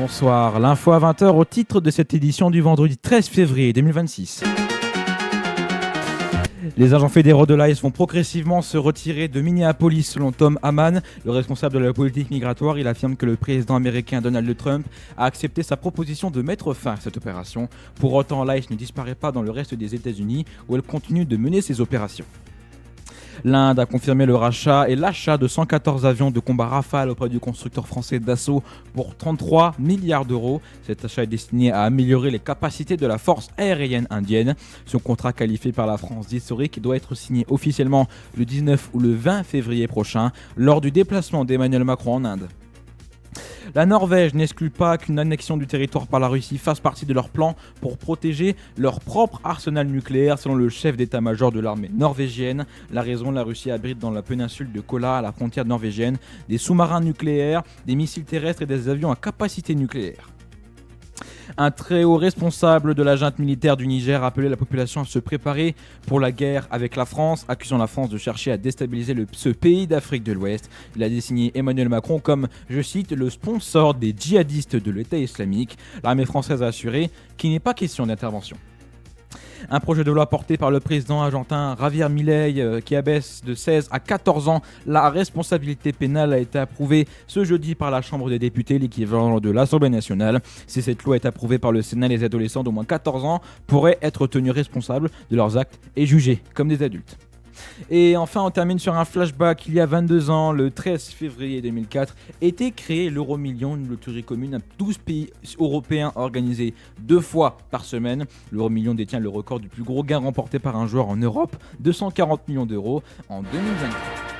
Bonsoir, l'info à 20h au titre de cette édition du vendredi 13 février 2026. Les agents fédéraux de l'ICE vont progressivement se retirer de Minneapolis selon Tom Hamman, le responsable de la politique migratoire. Il affirme que le président américain Donald Trump a accepté sa proposition de mettre fin à cette opération. Pour autant, l'ICE ne disparaît pas dans le reste des États-Unis où elle continue de mener ses opérations. L'Inde a confirmé le rachat et l'achat de 114 avions de combat Rafale auprès du constructeur français Dassault pour 33 milliards d'euros. Cet achat est destiné à améliorer les capacités de la force aérienne indienne. Ce contrat qualifié par la France d'historique doit être signé officiellement le 19 ou le 20 février prochain lors du déplacement d'Emmanuel Macron en Inde. La Norvège n'exclut pas qu'une annexion du territoire par la Russie fasse partie de leur plan pour protéger leur propre arsenal nucléaire, selon le chef d'état-major de l'armée norvégienne. La raison, la Russie abrite dans la péninsule de Kola, à la frontière norvégienne, des sous-marins nucléaires, des missiles terrestres et des avions à capacité nucléaire. Un très haut responsable de la junte militaire du Niger a appelé la population à se préparer pour la guerre avec la France, accusant la France de chercher à déstabiliser ce pays d'Afrique de l'Ouest. Il a désigné Emmanuel Macron comme, je cite, le sponsor des djihadistes de l'État islamique. L'armée française a assuré qu'il n'est pas question d'intervention. Un projet de loi porté par le président argentin Javier Milei qui abaisse de 16 à 14 ans la responsabilité pénale a été approuvé ce jeudi par la Chambre des députés, l'équivalent de l'Assemblée nationale. Si cette loi est approuvée par le Sénat, les adolescents d'au moins 14 ans pourraient être tenus responsables de leurs actes et jugés comme des adultes. Et enfin, on termine sur un flashback. Il y a 22 ans, le 13 février 2004, était créé l'Euromillion, une loterie commune à 12 pays européens organisée 2 fois par semaine. L'Euromillion détient le record du plus gros gain remporté par un joueur en Europe, 240 millions d'euros en 2023.